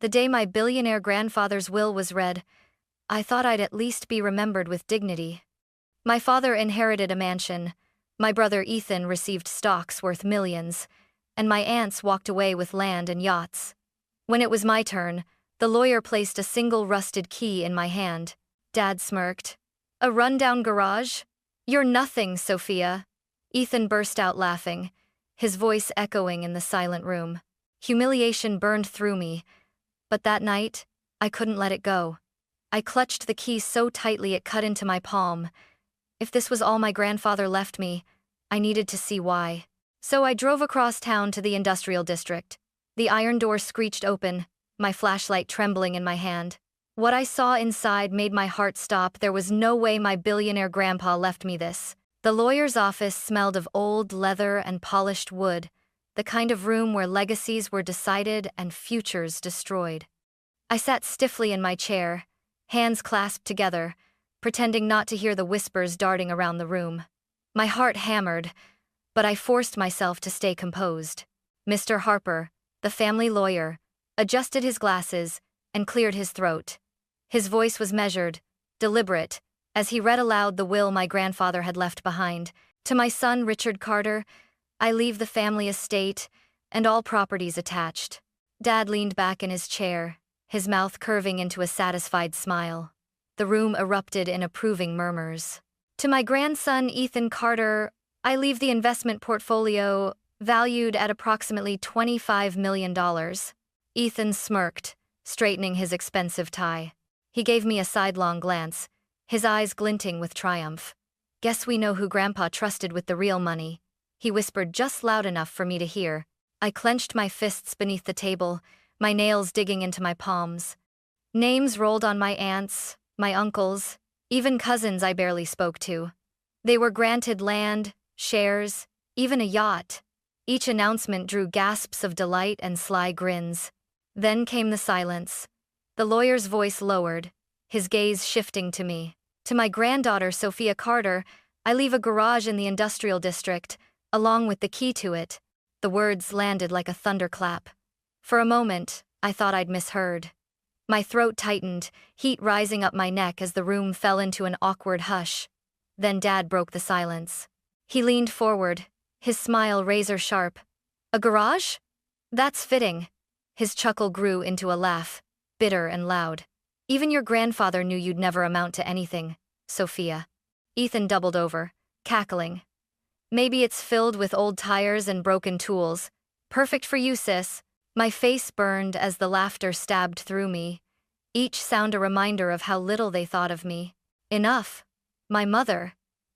The day my billionaire grandfather's will was read, I thought I'd at least be remembered with dignity. My father inherited a mansion, my brother Ethan received stocks worth millions, and my aunts walked away with land and yachts. When it was my turn, the lawyer placed a single rusted key in my hand. Dad smirked. A rundown garage? You're nothing, Sophia. Ethan burst out laughing, his voice echoing in the silent room. Humiliation burned through me, but that night, I couldn't let it go. I clutched the key so tightly it cut into my palm. If this was all my grandfather left me, I needed to see why. So I drove across town to the industrial district. The iron door screeched open, my flashlight trembling in my hand. What I saw inside made my heart stop. There was no way my billionaire grandpa left me this. The lawyer's office smelled of old leather and polished wood, the kind of room where legacies were decided and futures destroyed. I sat stiffly in my chair, hands clasped together, pretending not to hear the whispers darting around the room. My heart hammered, but I forced myself to stay composed. Mr. Harper, the family lawyer, adjusted his glasses and cleared his throat. His voice was measured, deliberate, as he read aloud the will my grandfather had left behind. To my son, Richard Carter, I leave the family estate and all properties attached. Dad leaned back in his chair, his mouth curving into a satisfied smile. The room erupted in approving murmurs. To my grandson, Ethan Carter, I leave the investment portfolio valued at approximately $25 million. Ethan smirked, straightening his expensive tie. He gave me a sidelong glance, his eyes glinting with triumph. Guess we know who Grandpa trusted with the real money, he whispered just loud enough for me to hear. I clenched my fists beneath the table, my nails digging into my palms. Names rolled on my aunts, my uncles, even cousins I barely spoke to. They were granted land, shares, even a yacht. Each announcement drew gasps of delight and sly grins. Then came the silence. The lawyer's voice lowered, his gaze shifting to me. To my granddaughter, Sophia Carter, I leave a garage in the industrial district, along with the key to it. The words landed like a thunderclap. For a moment, I thought I'd misheard. My throat tightened, heat rising up my neck as the room fell into an awkward hush. Then Dad broke the silence. He leaned forward, his smile razor-sharp. A garage? That's fitting. His chuckle grew into a laugh, bitter and loud. Even your grandfather knew you'd never amount to anything, Sophia. Ethan doubled over, cackling. Maybe it's filled with old tires and broken tools. Perfect for you, sis. My face burned as the laughter stabbed through me, each sound a reminder of how little they thought of me. Enough. My mother,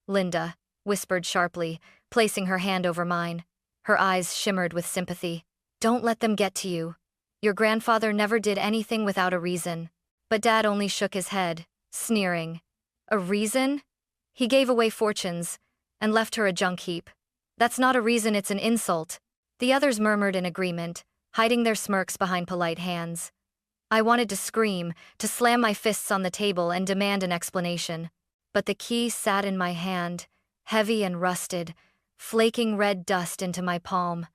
Linda, whispered sharply, placing her hand over mine. Her eyes shimmered with sympathy. Don't let them get to you. Your grandfather never did anything without a reason. But Dad only shook his head, sneering. A reason? He gave away fortunes and left her a junk heap. That's not a reason, it's an insult. The others murmured in agreement, hiding their smirks behind polite hands. I wanted to scream, to slam my fists on the table and demand an explanation. But the key sat in my hand, heavy and rusted, flaking red dust into my palm.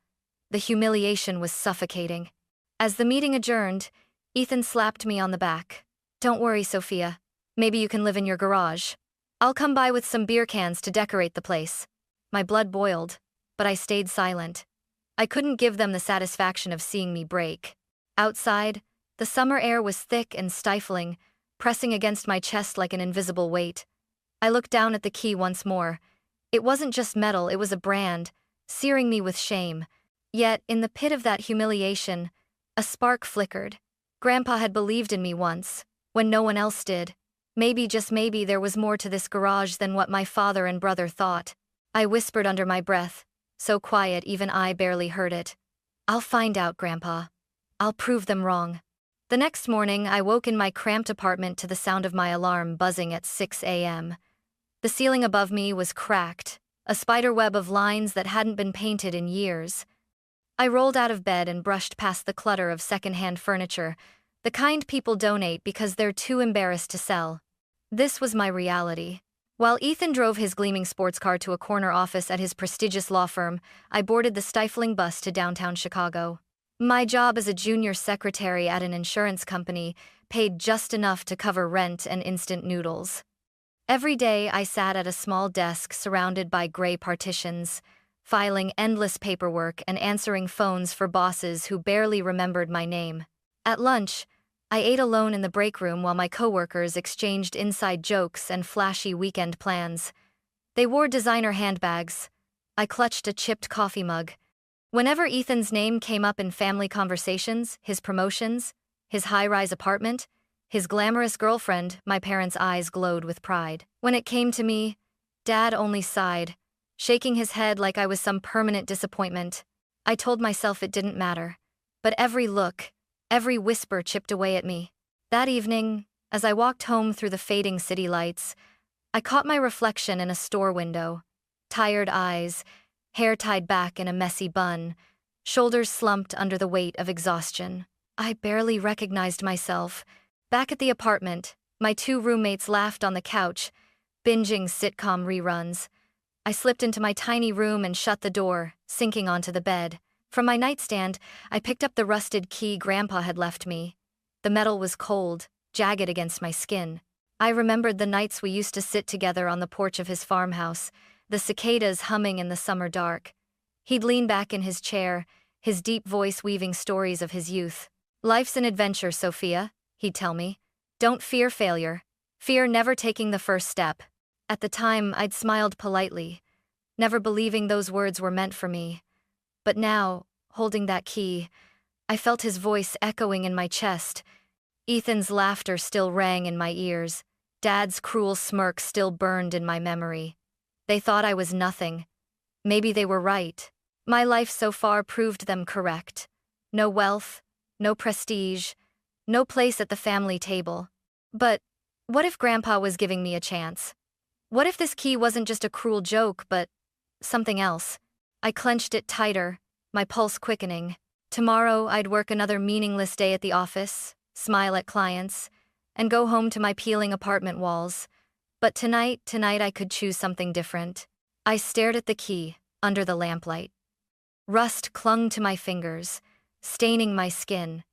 The humiliation was suffocating. As the meeting adjourned, Ethan slapped me on the back. Don't worry, Sophia. Maybe you can live in your garage. I'll come by with some beer cans to decorate the place. My blood boiled, but I stayed silent. I couldn't give them the satisfaction of seeing me break. Outside, the summer air was thick and stifling, pressing against my chest like an invisible weight. I looked down at the key once more. It wasn't just metal, it was a brand, searing me with shame. Yet, in the pit of that humiliation, a spark flickered. Grandpa had believed in me once, when no one else did. Maybe, just maybe, there was more to this garage than what my father and brother thought. I whispered under my breath, so quiet even I barely heard it. I'll find out, Grandpa. I'll prove them wrong. The next morning, I woke in my cramped apartment to the sound of my alarm buzzing at 6 a.m. The ceiling above me was cracked, a spider web of lines that hadn't been painted in years. I rolled out of bed and brushed past the clutter of secondhand furniture, the kind people donate because they're too embarrassed to sell. This was my reality. While Ethan drove his gleaming sports car to a corner office at his prestigious law firm, I boarded the stifling bus to downtown Chicago. My job as a junior secretary at an insurance company paid just enough to cover rent and instant noodles. Every day I sat at a small desk surrounded by gray partitions, filing endless paperwork and answering phones for bosses who barely remembered my name. At lunch, I ate alone in the break room while my coworkers exchanged inside jokes and flashy weekend plans. They wore designer handbags. I clutched a chipped coffee mug. Whenever Ethan's name came up in family conversations, his promotions, his high-rise apartment, his glamorous girlfriend, my parents' eyes glowed with pride. When it came to me, Dad only sighed, shaking his head like I was some permanent disappointment. I told myself it didn't matter, but every look, every whisper chipped away at me. That evening, as I walked home through the fading city lights, I caught my reflection in a store window. Tired eyes, hair tied back in a messy bun, shoulders slumped under the weight of exhaustion. I barely recognized myself. Back at the apartment, my two roommates laughed on the couch, binging sitcom reruns. I slipped into my tiny room and shut the door, sinking onto the bed. From my nightstand, I picked up the rusted key Grandpa had left me. The metal was cold, jagged against my skin. I remembered the nights we used to sit together on the porch of his farmhouse, the cicadas humming in the summer dark. He'd lean back in his chair, his deep voice weaving stories of his youth. "Life's an adventure, Sophia," he'd tell me. "Don't fear failure. Fear never taking the first step." At the time, I'd smiled politely, never believing those words were meant for me. But now, holding that key, I felt his voice echoing in my chest. Ethan's laughter still rang in my ears. Dad's cruel smirk still burned in my memory. They thought I was nothing. Maybe they were right. My life so far proved them correct. No wealth, no prestige, no place at the family table. But what if Grandpa was giving me a chance? What if this key wasn't just a cruel joke, but something else? I clenched it tighter, my pulse quickening. Tomorrow I'd work another meaningless day at the office, smile at clients, and go home to my peeling apartment walls. But tonight I could choose something different. I stared at the key, under the lamplight. Rust clung to my fingers, staining my skin.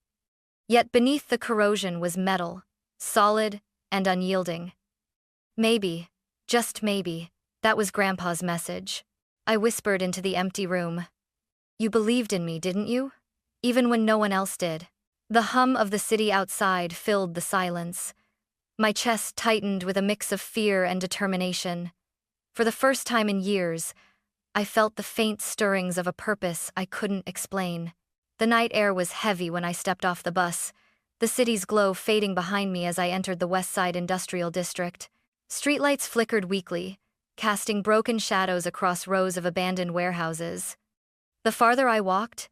Yet beneath the corrosion was metal, solid and unyielding. Maybe, just maybe, that was Grandpa's message. I whispered into the empty room. "You believed in me, didn't you? Even when no one else did." The hum of the city outside filled the silence. My chest tightened with a mix of fear and determination. For the first time in years, I felt the faint stirrings of a purpose I couldn't explain. The night air was heavy when I stepped off the bus, the city's glow fading behind me as I entered the West Side Industrial District. Streetlights flickered weakly, casting broken shadows across rows of abandoned warehouses. The farther I walked,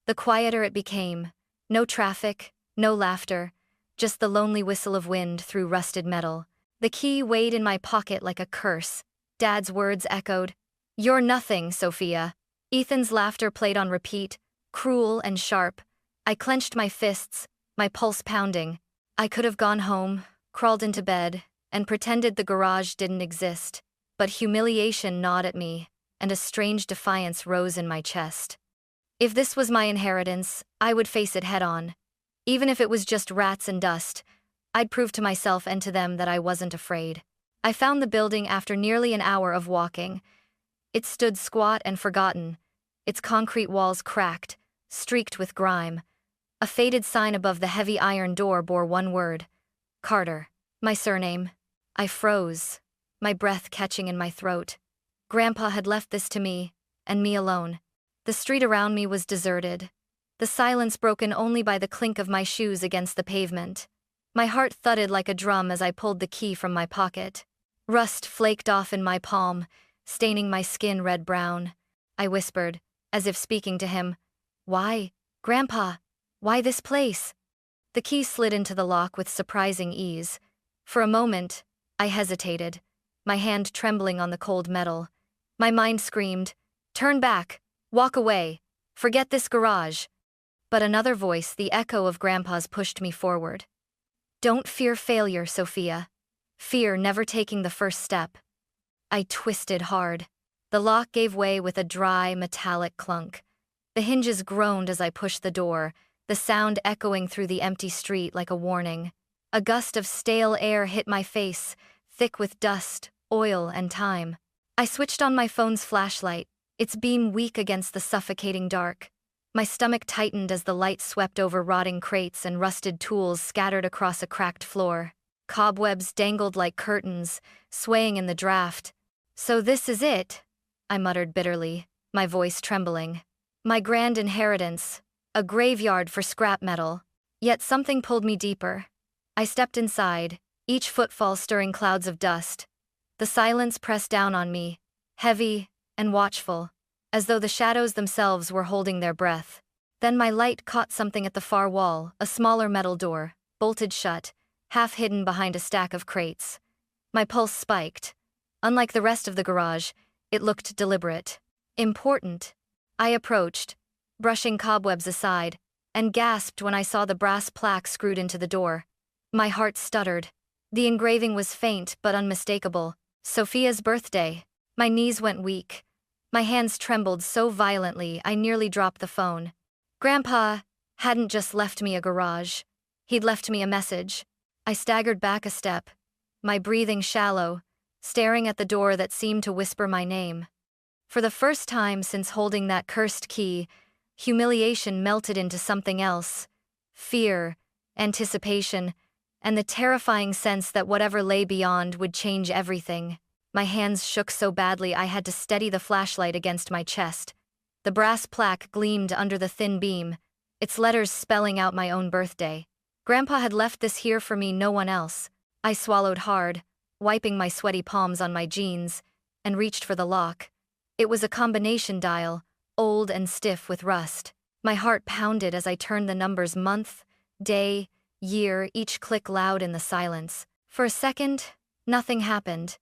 the quieter it became. No traffic, no laughter, just the lonely whistle of wind through rusted metal. The key weighed in my pocket like a curse. Dad's words echoed, "You're nothing, Sophia." Ethan's laughter played on repeat, cruel and sharp. I clenched my fists, my pulse pounding. I could have gone home, crawled into bed, and pretended the garage didn't exist. But humiliation gnawed at me, and a strange defiance rose in my chest. If this was my inheritance, I would face it head-on. Even if it was just rats and dust, I'd prove to myself and to them that I wasn't afraid. I found the building after nearly an hour of walking. It stood squat and forgotten, its concrete walls cracked, streaked with grime. A faded sign above the heavy iron door bore one word: Carter, my surname. I froze, my breath catching in my throat. Grandpa had left this to me, and me alone. The street around me was deserted, the silence broken only by the clink of my shoes against the pavement. My heart thudded like a drum as I pulled the key from my pocket. Rust flaked off in my palm, staining my skin red-brown. I whispered, as if speaking to him, "Why, Grandpa? Why this place?" The key slid into the lock with surprising ease. For a moment, I hesitated, my hand trembling on the cold metal. My mind screamed, "Turn back, walk away, forget this garage." But another voice, the echo of Grandpa's, pushed me forward. "Don't fear failure, Sophia. Fear never taking the first step." I twisted hard. The lock gave way with a dry, metallic clunk. The hinges groaned as I pushed the door, the sound echoing through the empty street like a warning. A gust of stale air hit my face, thick with dust, oil, and time. I switched on my phone's flashlight, its beam weak against the suffocating dark. My stomach tightened as the light swept over rotting crates and rusted tools scattered across a cracked floor. Cobwebs dangled like curtains, swaying in the draft. "So this is it," I muttered bitterly, my voice trembling. My grand inheritance, a graveyard for scrap metal. Yet something pulled me deeper. I stepped inside, each footfall stirring clouds of dust. The silence pressed down on me, heavy and watchful, as though the shadows themselves were holding their breath. Then my light caught something at the far wall, a smaller metal door, bolted shut, half hidden behind a stack of crates. My pulse spiked. Unlike the rest of the garage, it looked deliberate. Important. I approached, brushing cobwebs aside, and gasped when I saw the brass plaque screwed into the door. My heart stuttered. The engraving was faint but unmistakable. Sophia's birthday. My knees went weak. My hands trembled so violently I nearly dropped the phone. Grandpa hadn't just left me a garage. He'd left me a message. I staggered back a step, my breathing shallow, staring at the door that seemed to whisper my name. For the first time since holding that cursed key, humiliation melted into something else. Fear, anticipation, and the terrifying sense that whatever lay beyond would change everything. My hands shook so badly I had to steady the flashlight against my chest. The brass plaque gleamed under the thin beam, its letters spelling out my own birthday. Grandpa had left this here for me, no one else. I swallowed hard, wiping my sweaty palms on my jeans, and reached for the lock. It was a combination dial, old and stiff with rust. My heart pounded as I turned the numbers month, day, year, each click loud in the silence. For a second, nothing happened.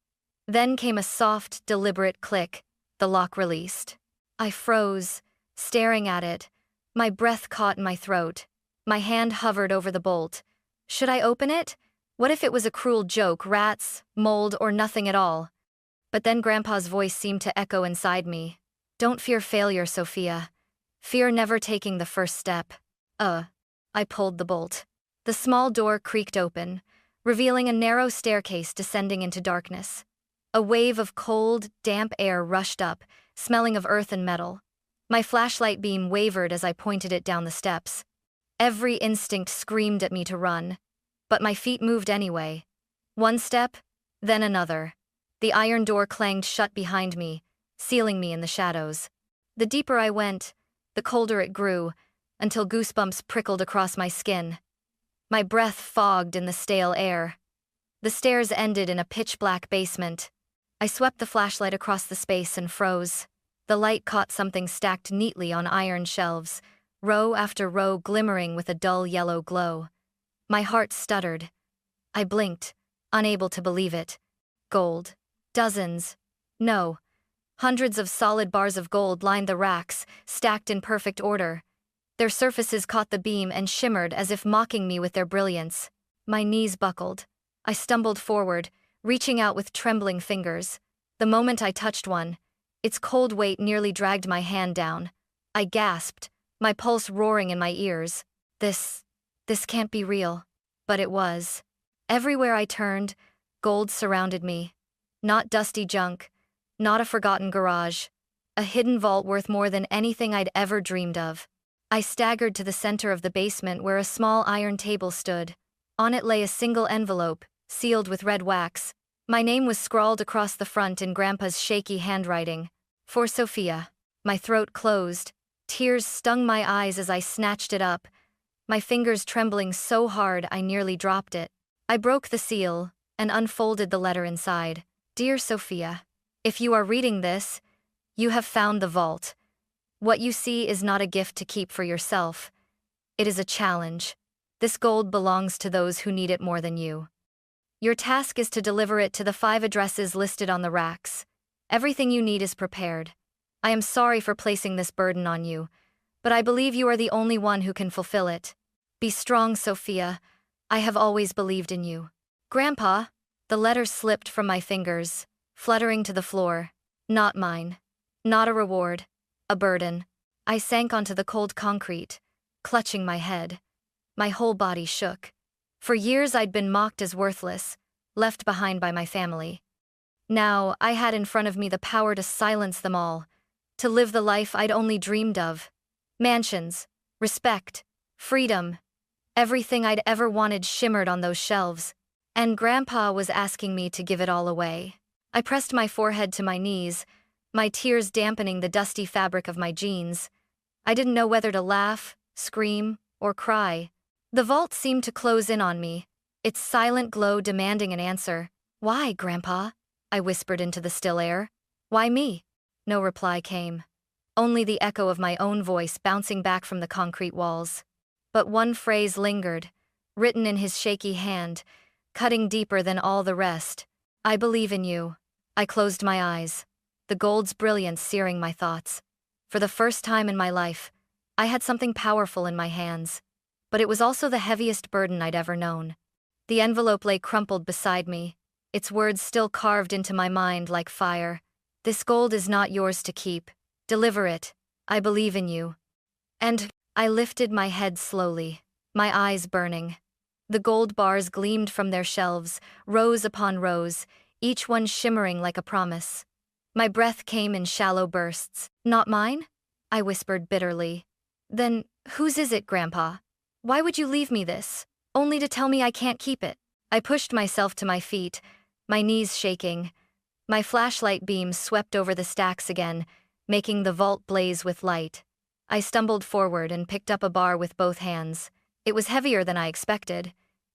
Then came a soft, deliberate click. The lock released. I froze, staring at it, my breath caught in my throat. My hand hovered over the bolt. Should I open it? What if it was a cruel joke, rats, mold, or nothing at all? But then Grandpa's voice seemed to echo inside me. Don't fear failure, Sophia. Fear never taking the first step. I pulled the bolt. The small door creaked open, revealing a narrow staircase descending into darkness. A wave of cold, damp air rushed up, smelling of earth and metal. My flashlight beam wavered as I pointed it down the steps. Every instinct screamed at me to run, but my feet moved anyway. One step, then another. The iron door clanged shut behind me, sealing me in the shadows. The deeper I went, the colder it grew, until goosebumps prickled across my skin. My breath fogged in the stale air. The stairs ended in a pitch-black basement. I swept the flashlight across the space and froze. The light caught something stacked neatly on iron shelves, row after row glimmering with a dull yellow glow. My heart stuttered. I blinked, unable to believe it. Gold. Dozens. No. Hundreds of solid bars of gold lined the racks, stacked in perfect order. Their surfaces caught the beam and shimmered as if mocking me with their brilliance. My knees buckled. I stumbled forward, reaching out with trembling fingers. The moment I touched one, its cold weight nearly dragged my hand down. I gasped, my pulse roaring in my ears. This can't be real. But it was. Everywhere I turned, gold surrounded me. Not dusty junk, not a forgotten garage. A hidden vault worth more than anything I'd ever dreamed of. I staggered to the center of the basement where a small iron table stood. On it lay a single envelope, sealed with red wax. My name was scrawled across the front in Grandpa's shaky handwriting. For Sophia. My throat closed. Tears stung my eyes as I snatched it up, my fingers trembling so hard I nearly dropped it. I broke the seal and unfolded the letter inside. Dear Sophia, if you are reading this, you have found the vault. What you see is not a gift to keep for yourself. It is a challenge. This gold belongs to those who need it more than you. Your task is to deliver it to the 5 addresses listed on the racks. Everything you need is prepared. I am sorry for placing this burden on you, but I believe you are the only one who can fulfill it. Be strong, Sophia. I have always believed in you. Grandpa, the letter slipped from my fingers, fluttering to the floor. Not mine. Not a reward. A burden. I sank onto the cold concrete, clutching my head. My whole body shook. For years I'd been mocked as worthless, left behind by my family. Now, I had in front of me the power to silence them all, to live the life I'd only dreamed of. Mansions, respect, freedom, everything I'd ever wanted shimmered on those shelves, and Grandpa was asking me to give it all away. I pressed my forehead to my knees, my tears dampening the dusty fabric of my jeans. I didn't know whether to laugh, scream, or cry. The vault seemed to close in on me, its silent glow demanding an answer. "Why, Grandpa?" I whispered into the still air. "Why me?" No reply came. Only the echo of my own voice bouncing back from the concrete walls. But one phrase lingered, written in his shaky hand, cutting deeper than all the rest. "I believe in you." I closed my eyes, the gold's brilliance searing my thoughts. For the first time in my life, I had something powerful in my hands, but it was also the heaviest burden I'd ever known. The envelope lay crumpled beside me, its words still carved into my mind like fire. "This gold is not yours to keep. Deliver it. I believe in you." And I lifted my head slowly, my eyes burning. The gold bars gleamed from their shelves, rows upon rows, each one shimmering like a promise. My breath came in shallow bursts. "Not mine?" I whispered bitterly. "Then whose is it, Grandpa? Why would you leave me this, only to tell me I can't keep it?" I pushed myself to my feet, my knees shaking. My flashlight beams swept over the stacks again, making the vault blaze with light. I stumbled forward and picked up a bar with both hands. It was heavier than I expected,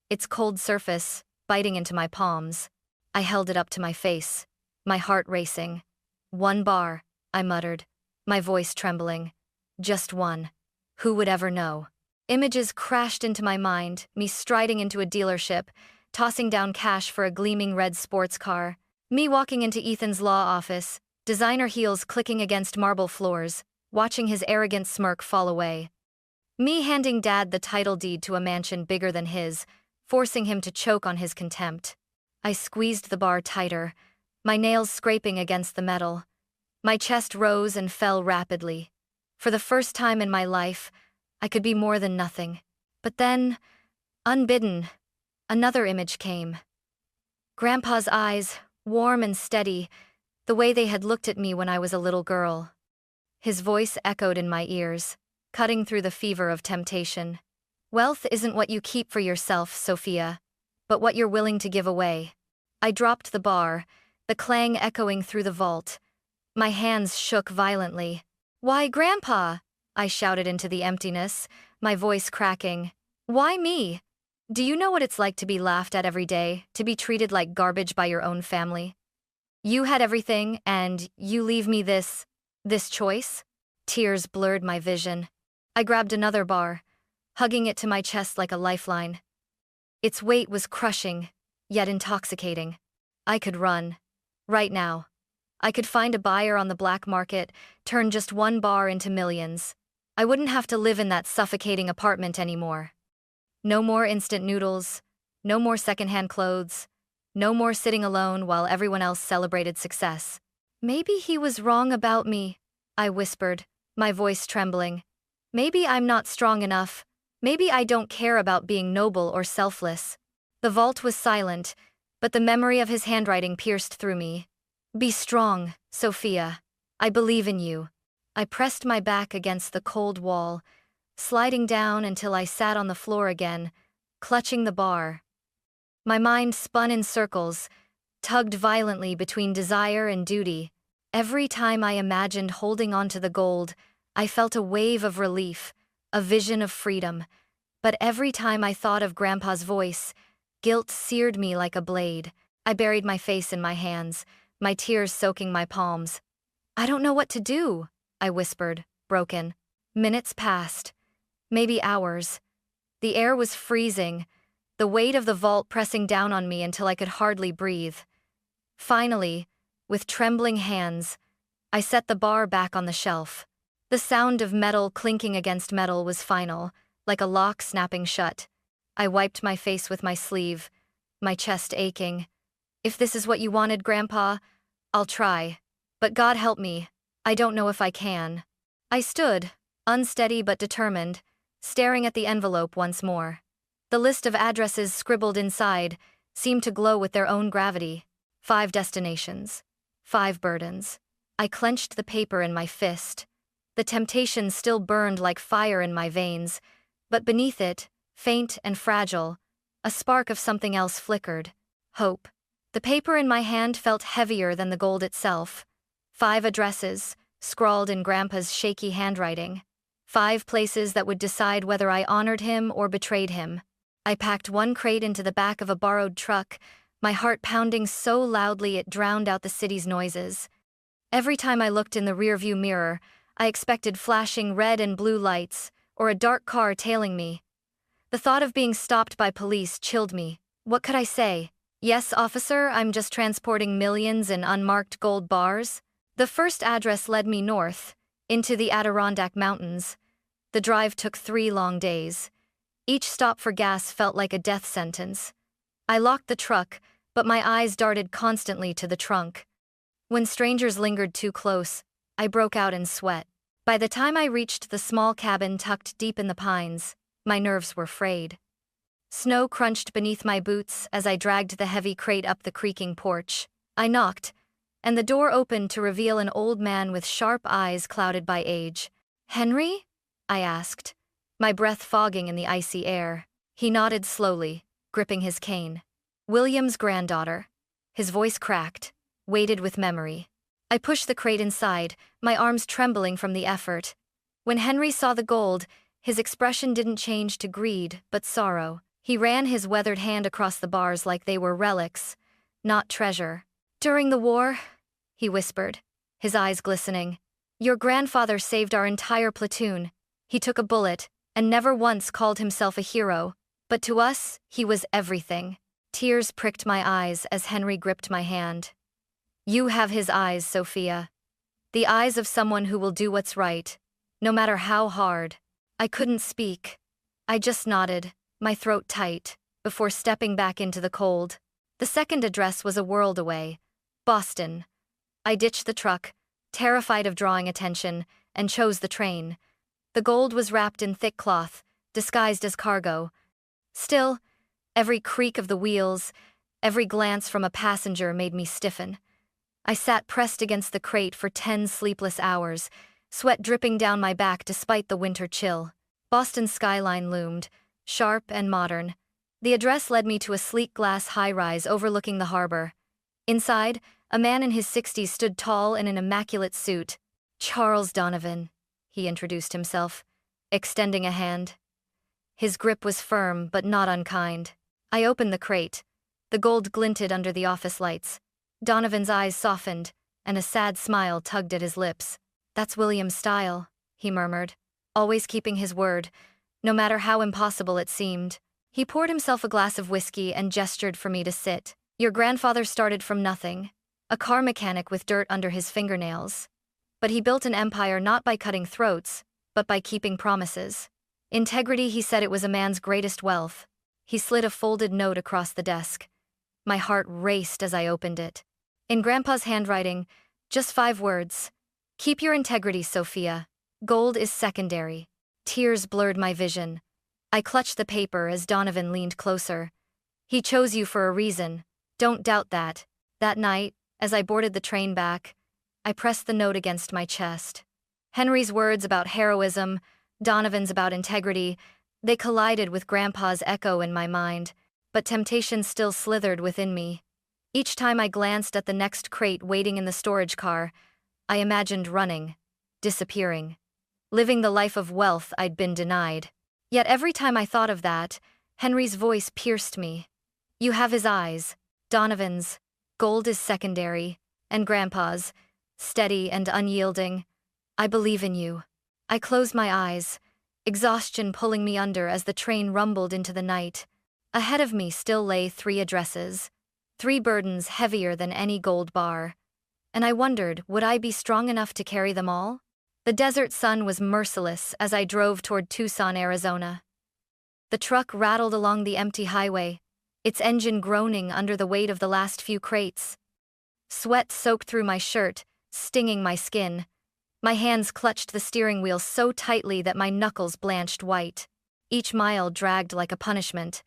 its cold surface biting into my palms. I held it up to my face, my heart racing. "One bar," I muttered, my voice trembling. "Just one. Who would ever know?" Images crashed into my mind, me striding into a dealership, tossing down cash for a gleaming red sports car. Me walking into Ethan's law office, designer heels clicking against marble floors, watching his arrogant smirk fall away. Me handing Dad the title deed to a mansion bigger than his, forcing him to choke on his contempt. I squeezed the bar tighter, my nails scraping against the metal. My chest rose and fell rapidly. For the first time in my life, I could be more than nothing. But then, unbidden, another image came. Grandpa's eyes, warm and steady, the way they had looked at me when I was a little girl. His voice echoed in my ears, cutting through the fever of temptation. "Wealth isn't what you keep for yourself, Sophia, but what you're willing to give away." I dropped the bar, the clang echoing through the vault. My hands shook violently. "Why, Grandpa?" I shouted into the emptiness, my voice cracking. "Why me? Do you know what it's like to be laughed at every day, to be treated like garbage by your own family? You had everything, and you leave me this choice?" Tears blurred my vision. I grabbed another bar, hugging it to my chest like a lifeline. Its weight was crushing, yet intoxicating. I could run. Right now. I could find a buyer on the black market, turn just one bar into millions. I wouldn't have to live in that suffocating apartment anymore. No more instant noodles, no more secondhand clothes, no more sitting alone while everyone else celebrated success. "Maybe he was wrong about me," I whispered, my voice trembling. "Maybe I'm not strong enough. Maybe I don't care about being noble or selfless." The vault was silent, but the memory of his handwriting pierced through me. "Be strong, Sophia. I believe in you." I pressed my back against the cold wall, sliding down until I sat on the floor again, clutching the bar. My mind spun in circles, tugged violently between desire and duty. Every time I imagined holding on to the gold, I felt a wave of relief, a vision of freedom. But every time I thought of Grandpa's voice, guilt seared me like a blade. I buried my face in my hands, my tears soaking my palms. "I don't know what to do," I whispered, broken. Minutes passed. Maybe hours. The air was freezing, the weight of the vault pressing down on me until I could hardly breathe. Finally, with trembling hands, I set the bar back on the shelf. The sound of metal clinking against metal was final, like a lock snapping shut. I wiped my face with my sleeve, my chest aching. "If this is what you wanted, Grandpa, I'll try. But God help me, I don't know if I can." I stood, unsteady but determined, staring at the envelope once more. The list of addresses scribbled inside seemed to glow with their own gravity. 5 destinations. 5 burdens. I clenched the paper in my fist. The temptation still burned like fire in my veins, but beneath it, faint and fragile, a spark of something else flickered. Hope. The paper in my hand felt heavier than the gold itself. 5 addresses, scrawled in Grandpa's shaky handwriting. 5 places that would decide whether I honored him or betrayed him. I packed 1 crate into the back of a borrowed truck, my heart pounding so loudly it drowned out the city's noises. Every time I looked in the rearview mirror, I expected flashing red and blue lights, or a dark car tailing me. The thought of being stopped by police chilled me. What could I say? Yes, officer, I'm just transporting millions in unmarked gold bars. The first address led me north, into the Adirondack Mountains. The drive took 3 long days. Each stop for gas felt like a death sentence. I locked the truck, but my eyes darted constantly to the trunk. When strangers lingered too close, I broke out in sweat. By the time I reached the small cabin tucked deep in the pines, my nerves were frayed. Snow crunched beneath my boots as I dragged the heavy crate up the creaking porch. I knocked, and the door opened to reveal an old man with sharp eyes clouded by age. "Henry?" I asked, my breath fogging in the icy air. He nodded slowly, gripping his cane. "William's granddaughter." His voice cracked, weighted with memory. I pushed the crate inside, my arms trembling from the effort. When Henry saw the gold, his expression didn't change to greed, but sorrow. He ran his weathered hand across the bars like they were relics, not treasure. "During the war," he whispered, his eyes glistening, "your grandfather saved our entire platoon. He took a bullet, and never once called himself a hero, but to us, he was everything." Tears pricked my eyes as Henry gripped my hand. "You have his eyes, Sophia. The eyes of someone who will do what's right, no matter how hard." I couldn't speak. I just nodded, my throat tight, before stepping back into the cold. The second address was a world away. Boston. I ditched the truck, terrified of drawing attention, and chose the train. The gold was wrapped in thick cloth, disguised as cargo. Still, every creak of the wheels, every glance from a passenger made me stiffen. I sat pressed against the crate for 10 sleepless hours, sweat dripping down my back despite the winter chill. Boston's skyline loomed, sharp and modern. The address led me to a sleek glass high-rise overlooking the harbor. Inside, a man in his 60s stood tall in an immaculate suit. "Charles Donovan," he introduced himself, extending a hand. His grip was firm but not unkind. I opened the crate. The gold glinted under the office lights. Donovan's eyes softened, and a sad smile tugged at his lips. "That's William's style," he murmured, always keeping his word, no matter how impossible it seemed. He poured himself a glass of whiskey and gestured for me to sit. "Your grandfather started from nothing, a car mechanic with dirt under his fingernails. But he built an empire not by cutting throats, but by keeping promises. Integrity, he said, it was a man's greatest wealth." He slid a folded note across the desk. My heart raced as I opened it. In Grandpa's handwriting, just 5 words. "Keep your integrity, Sophia. Gold is secondary." Tears blurred my vision. I clutched the paper as Donovan leaned closer. "He chose you for a reason. Don't doubt that." That night, as I boarded the train back, I pressed the note against my chest. Henry's words about heroism, Donovan's about integrity, they collided with Grandpa's echo in my mind, but temptation still slithered within me. Each time I glanced at the next crate waiting in the storage car, I imagined running, disappearing, living the life of wealth I'd been denied. Yet every time I thought of that, Henry's voice pierced me. "You have his eyes, Donovan's. Gold is secondary, and Grandpa's, steady and unyielding. I believe in you." I closed my eyes, exhaustion pulling me under as the train rumbled into the night. Ahead of me still lay 3 addresses, 3 burdens heavier than any gold bar. And I wondered, would I be strong enough to carry them all? The desert sun was merciless as I drove toward Tucson, Arizona. The truck rattled along the empty highway, its engine groaning under the weight of the last few crates. Sweat soaked through my shirt, stinging my skin. My hands clutched the steering wheel so tightly that my knuckles blanched white. Each mile dragged like a punishment.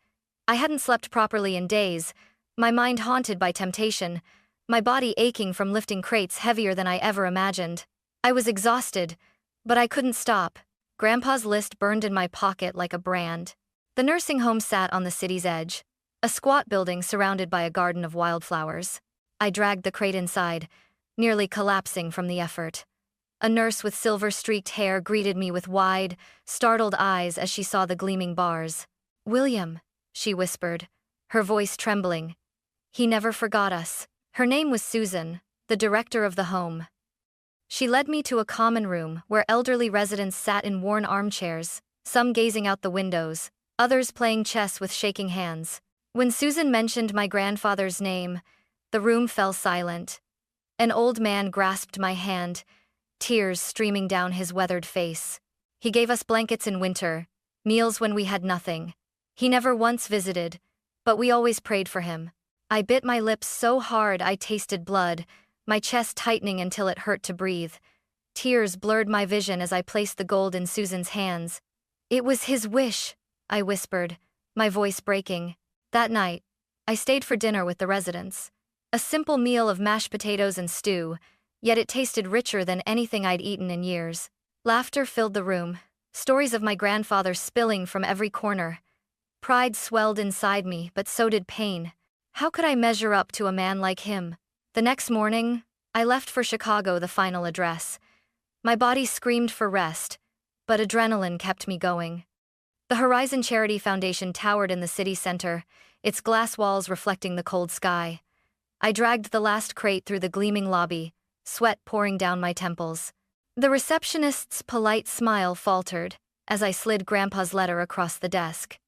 I hadn't slept properly in days, my mind haunted by temptation, my body aching from lifting crates heavier than I ever imagined. I was exhausted, but I couldn't stop. Grandpa's list burned in my pocket like a brand. The nursing home sat on the city's edge, a squat building surrounded by a garden of wildflowers. I dragged the crate inside, nearly collapsing from the effort. A nurse with silver-streaked hair greeted me with wide, startled eyes as she saw the gleaming bars. "William," she whispered, her voice trembling. "He never forgot us." Her name was Susan, the director of the home. She led me to a common room where elderly residents sat in worn armchairs, some gazing out the windows, others playing chess with shaking hands. When Susan mentioned my grandfather's name, the room fell silent. An old man grasped my hand, tears streaming down his weathered face. He gave us blankets in winter, meals when we had nothing. He never once visited, but we always prayed for him. I bit my lips so hard I tasted blood, my chest tightening until it hurt to breathe. Tears blurred my vision as I placed the gold in Susan's hands. "It was his wish," I whispered, my voice breaking. That night, I stayed for dinner with the residents. A simple meal of mashed potatoes and stew, yet it tasted richer than anything I'd eaten in years. Laughter filled the room, stories of my grandfather spilling from every corner. Pride swelled inside me, but so did pain. How could I measure up to a man like him? The next morning, I left for Chicago, the final address. My body screamed for rest, but adrenaline kept me going. The Horizon Charity Foundation towered in the city center, its glass walls reflecting the cold sky. I dragged the last crate through the gleaming lobby, sweat pouring down my temples. The receptionist's polite smile faltered as I slid Grandpa's letter across the desk.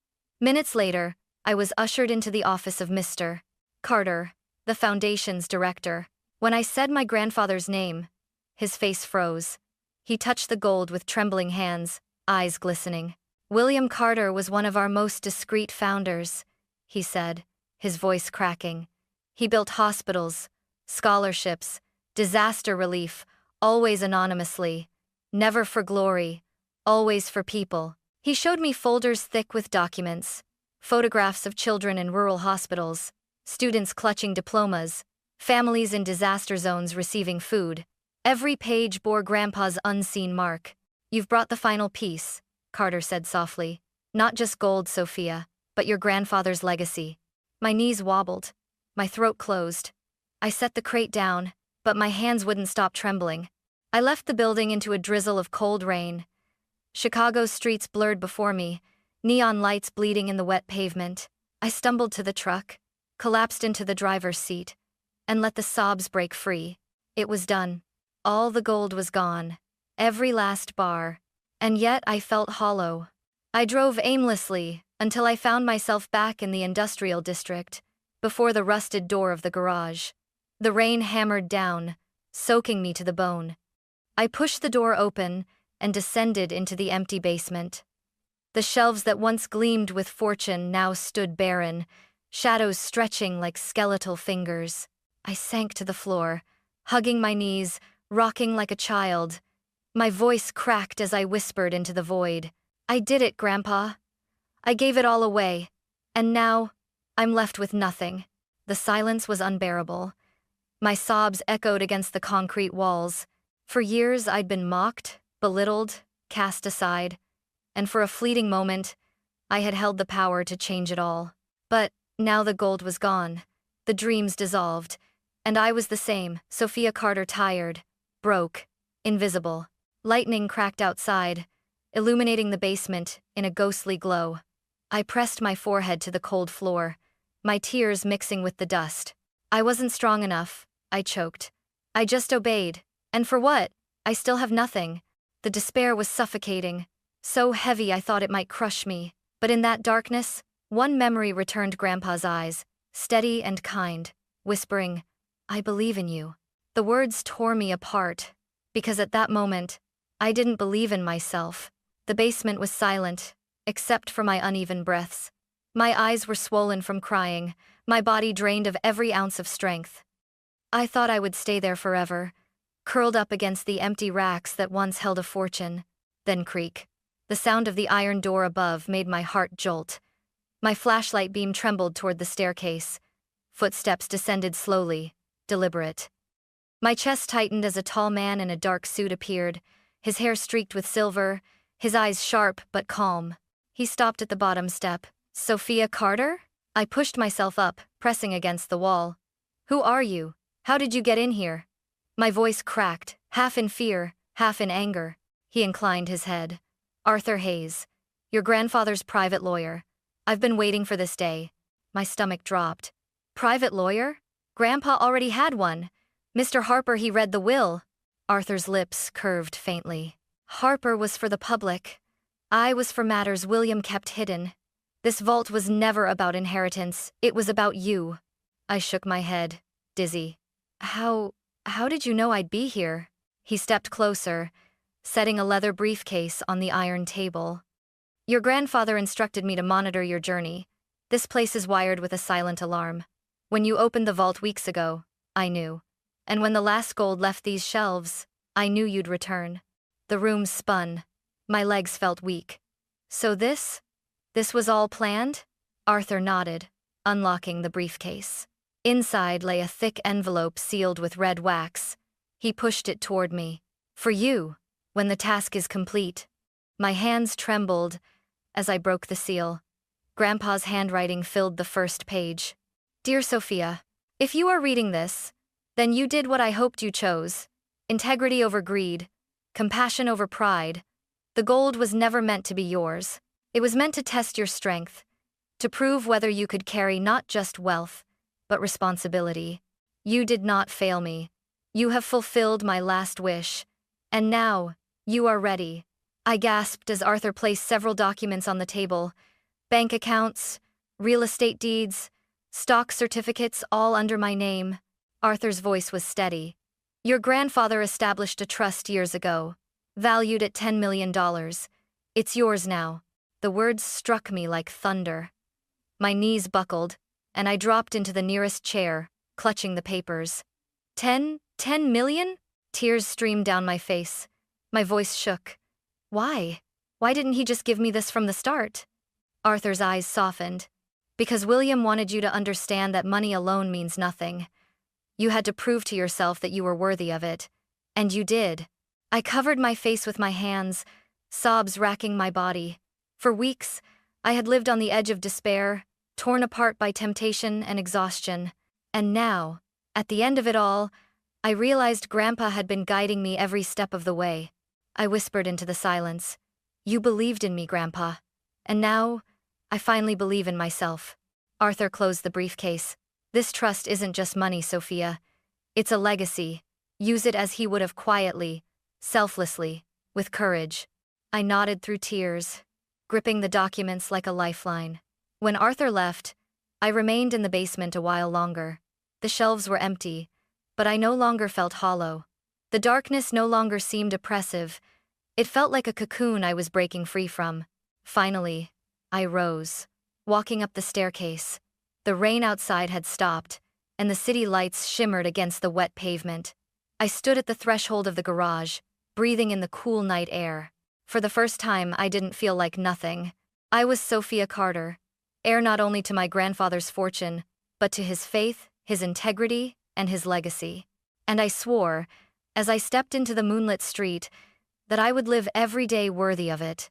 Minutes later, I was ushered into the office of Mr. Carter, the foundation's director. When I said my grandfather's name, his face froze. He touched the gold with trembling hands, eyes glistening. "William Carter was one of our most discreet founders," he said, his voice cracking. "He built hospitals, scholarships, disaster relief, always anonymously, never for glory, always for people." He showed me folders thick with documents, photographs of children in rural hospitals, students clutching diplomas, families in disaster zones receiving food. Every page bore Grandpa's unseen mark. "You've brought the final piece," Carter said softly. "Not just gold, Sophia, but your grandfather's legacy." My knees wobbled. My throat closed. I set the crate down, but my hands wouldn't stop trembling. I left the building into a drizzle of cold rain. Chicago's streets blurred before me, neon lights bleeding in the wet pavement. I stumbled to the truck, collapsed into the driver's seat, and let the sobs break free. It was done. All the gold was gone, every last bar, and yet I felt hollow. I drove aimlessly until I found myself back in the industrial district, before the rusted door of the garage. The rain hammered down, soaking me to the bone. I pushed the door open and descended into the empty basement. The shelves that once gleamed with fortune now stood barren, shadows stretching like skeletal fingers. I sank to the floor, hugging my knees, rocking like a child. My voice cracked as I whispered into the void. "I did it, Grandpa. I gave it all away, and now I'm left with nothing." The silence was unbearable. My sobs echoed against the concrete walls. For years I'd been mocked, belittled, cast aside, and for a fleeting moment, I had held the power to change it all. But now the gold was gone, the dreams dissolved, and I was the same, Sophia Carter, tired, broke, invisible. Lightning cracked outside, illuminating the basement in a ghostly glow. I pressed my forehead to the cold floor, my tears mixing with the dust. "I wasn't strong enough," I choked. "I just obeyed. And for what? I still have nothing." The despair was suffocating, so heavy I thought it might crush me. But in that darkness, one memory returned. Grandpa's eyes, steady and kind, whispering, "I believe in you." The words tore me apart, because at that moment, I didn't believe in myself. The basement was silent, except for my uneven breaths. My eyes were swollen from crying, my body drained of every ounce of strength. I thought I would stay there forever, curled up against the empty racks that once held a fortune. Then creak. The sound of the iron door above made my heart jolt. My flashlight beam trembled toward the staircase. Footsteps descended slowly, deliberate. My chest tightened as a tall man in a dark suit appeared, his hair streaked with silver, his eyes sharp but calm. He stopped at the bottom step. "Sophia Carter?" I pushed myself up, pressing against the wall. "Who are you? How did you get in here?" My voice cracked, half in fear, half in anger. He inclined his head. "Arthur Hayes, your grandfather's private lawyer. I've been waiting for this day." My stomach dropped. "Private lawyer? Grandpa already had one. Mr. Harper, he read the will." Arthur's lips curved faintly. "Harper was for the public. I was for matters William kept hidden. This vault was never about inheritance, it was about you." I shook my head, dizzy. How did you know I'd be here?" He stepped closer, setting a leather briefcase on the iron table. "Your grandfather instructed me to monitor your journey. This place is wired with a silent alarm. When you opened the vault weeks ago, I knew. And when the last gold left these shelves, I knew you'd return." The room spun. My legs felt weak. "So this was all planned?" Arthur nodded, unlocking the briefcase. Inside lay a thick envelope sealed with red wax. He pushed it toward me. "For you, when the task is complete." My hands trembled as I broke the seal. Grandpa's handwriting filled the first page. "Dear Sophia, if you are reading this, then you did what I hoped you chose. Integrity over greed, compassion over pride. The gold was never meant to be yours. It was meant to test your strength, to prove whether you could carry not just wealth, but responsibility. You did not fail me. You have fulfilled my last wish. And now, you are ready." I gasped as Arthur placed several documents on the table. Bank accounts, real estate deeds, stock certificates, all under my name. Arthur's voice was steady. "Your grandfather established a trust years ago, valued at $10 million. It's yours now." The words struck me like thunder. My knees buckled, and I dropped into the nearest chair, clutching the papers. $10 million? Tears streamed down my face. My voice shook. Why? Why didn't he just give me this from the start? Arthur's eyes softened. "Because William wanted you to understand that money alone means nothing. You had to prove to yourself that you were worthy of it. And you did." I covered my face with my hands, sobs racking my body. For weeks, I had lived on the edge of despair, torn apart by temptation and exhaustion. And now, at the end of it all, I realized Grandpa had been guiding me every step of the way. I whispered into the silence, "You believed in me, Grandpa. And now, I finally believe in myself." Arthur closed the briefcase. "This trust isn't just money, Sophia. It's a legacy. Use it as he would have, quietly, selflessly, with courage." I nodded through tears, gripping the documents like a lifeline. When Arthur left, I remained in the basement a while longer. The shelves were empty, but I no longer felt hollow. The darkness no longer seemed oppressive. It felt like a cocoon I was breaking free from. Finally, I rose, walking up the staircase. The rain outside had stopped, and the city lights shimmered against the wet pavement. I stood at the threshold of the garage, breathing in the cool night air. For the first time, I didn't feel like nothing. I was Sophia Carter, heir not only to my grandfather's fortune, but to his faith, his integrity, and his legacy. And I swore, as I stepped into the moonlit street, that I would live every day worthy of it.